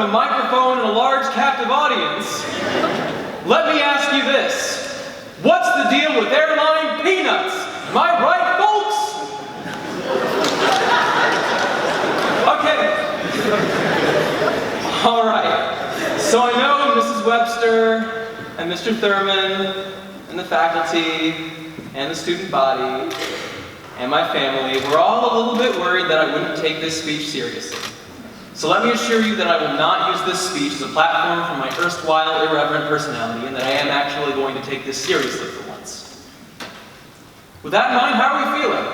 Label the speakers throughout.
Speaker 1: of a microphone and a large captive audience, let me ask you this. What's the deal with airline peanuts? Am I right, folks? Okay. All right. So I know Mrs. Webster and Mr. Thurman and the faculty and the student body and my family were all a little bit worried that I wouldn't take this speech seriously. So let me assure you that I will not use this speech as a platform for my erstwhile irreverent personality, and that I am actually going to take this seriously for once. With that in mind, how are we feeling?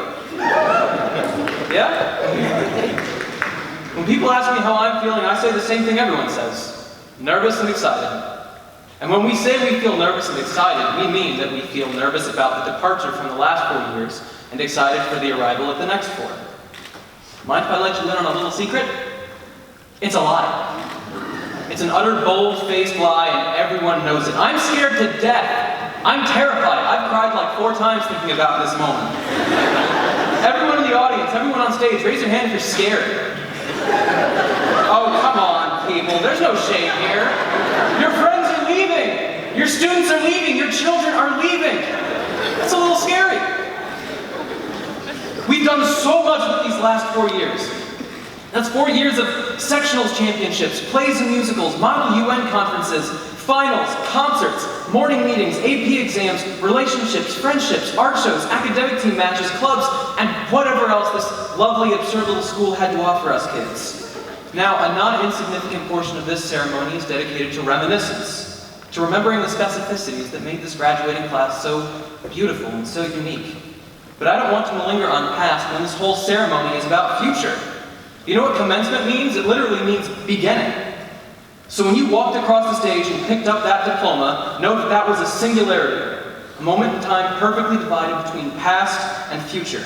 Speaker 1: Yeah? When people ask me how I'm feeling, I say the same thing everyone says. Nervous and excited. And when we say we feel nervous and excited, we mean that we feel nervous about the departure from the last 4 years and excited for the arrival of the next 4. Mind if I let you in on a little secret? It's a lie. It's an utter bold-faced lie, and everyone knows it. I'm scared to death. I'm terrified. I've cried like 4 times thinking about this moment. Everyone in the audience, everyone on stage, raise your hand if you're scared. Oh, come on, people. There's no shame here. Your friends are leaving. Your students are leaving. Your children are leaving. It's a little scary. We've done so much with these last 4 years. That's 4 years of sectionals championships, plays and musicals, model UN conferences, finals, concerts, morning meetings, AP exams, relationships, friendships, art shows, academic team matches, clubs, and whatever else this lovely, absurd little school had to offer us kids. Now, a not insignificant portion of this ceremony is dedicated to reminiscence, to remembering the specificities that made this graduating class so beautiful and so unique. But I don't want to malinger on past when this whole ceremony is about future. You know what commencement means? It literally means beginning. So when you walked across the stage and picked up that diploma, know that that was a singularity, a moment in time perfectly divided between past and future.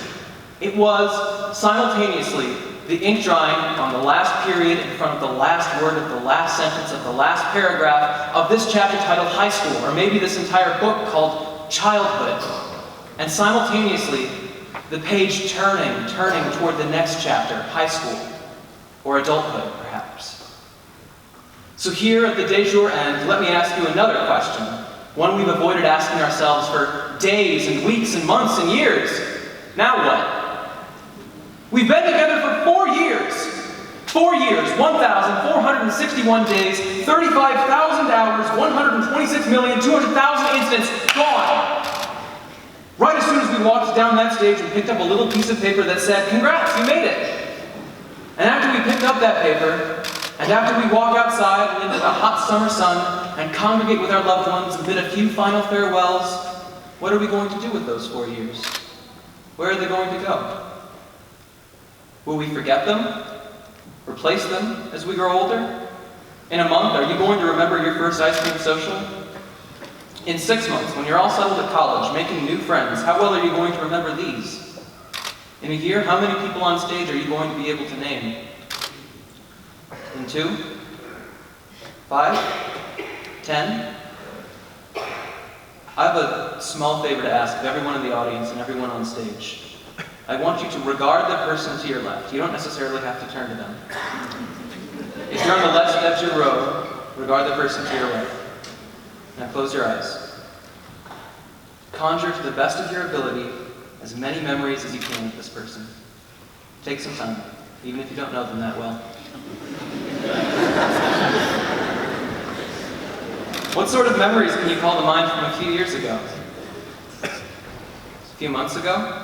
Speaker 1: It was, simultaneously, the ink drying on the last period in front of the last word of the last sentence of the last paragraph of this chapter titled High School, or maybe this entire book called Childhood. And simultaneously, the page turning toward the next chapter, high school, or adulthood, perhaps. So here at the de jour end, let me ask you another question, one we've avoided asking ourselves for days and weeks and months and years. Now what? We've been together for 4 years. 4 years, 1,461 days, 35,000 hours, 126,200,000 incidents gone. Right as soon as we walked down that stage and picked up a little piece of paper that said, "Congrats, you made it." And after we picked up that paper, and after we walk outside into the hot summer sun and congregate with our loved ones and bid a few final farewells, what are we going to do with those 4 years? Where are they going to go? Will we forget them? Replace them as we grow older? In a month, are you going to remember your first ice cream social? In 6 months, when you're all settled at college, making new friends, how well are you going to remember these? In a year, how many people on stage are you going to be able to name? In 2? 5? 10? I have a small favor to ask of everyone in the audience and everyone on stage. I want you to regard the person to your left. You don't necessarily have to turn to them. If you're on the left edge of your row, regard the person to your right. Now close your eyes. Conjure to the best of your ability as many memories as you can of this person. Take some time, even if you don't know them that well. What sort of memories can you call to mind from a few years ago? A few months ago?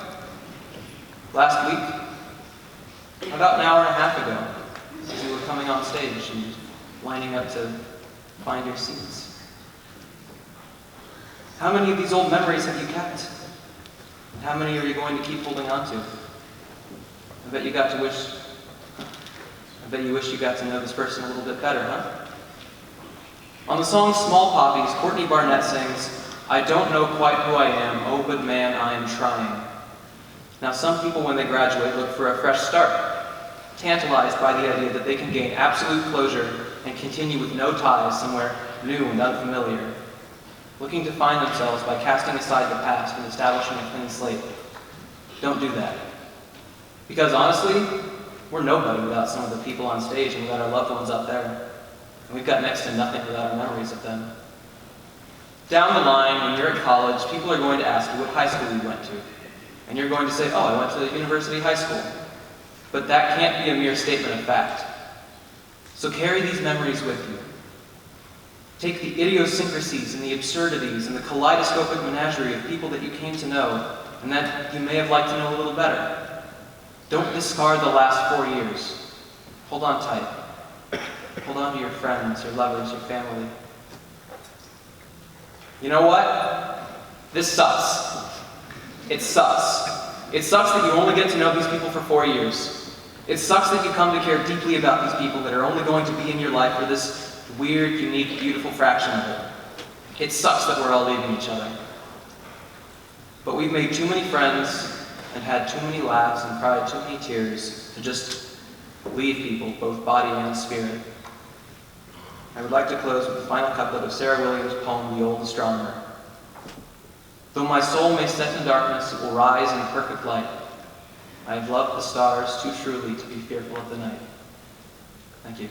Speaker 1: Last week? About an hour and a half ago, as you were coming on stage and lining up to find your seats. How many of these old memories have you kept? And how many are you going to keep holding on to? I bet you wish you got to know this person a little bit better, huh? On the song Small Poppies, Courtney Barnett sings, "I don't know quite who I am, oh but man, I am trying." Now some people when they graduate look for a fresh start, tantalized by the idea that they can gain absolute closure and continue with no ties somewhere new and unfamiliar, looking to find themselves by casting aside the past and establishing a clean slate. Don't do that. Because honestly, we're nobody without some of the people on stage and without our loved ones up there. and we've got next to nothing without our memories of them. Down the line, when you're at college, people are going to ask you what high school you went to. And you're going to say, oh, I went to University High School. But that can't be a mere statement of fact. So carry these memories with you. Take the idiosyncrasies and the absurdities and the kaleidoscopic menagerie of people that you came to know and that you may have liked to know a little better. Don't discard the last 4 years. Hold on tight. Hold on to your friends, your lovers, your family. You know what? This sucks. It sucks. It sucks that you only get to know these people for 4 years. It sucks that you come to care deeply about these people that are only going to be in your life for this weird, unique, beautiful fraction of it. It sucks that we're all leaving each other. But we've made too many friends and had too many laughs and cried too many tears to just leave people, both body and spirit. I would like to close with the final couplet of Sarah Williams' poem, The Old Astronomer. Though my soul may set in darkness, it will rise in perfect light. I have loved the stars too truly to be fearful of the night. Thank you.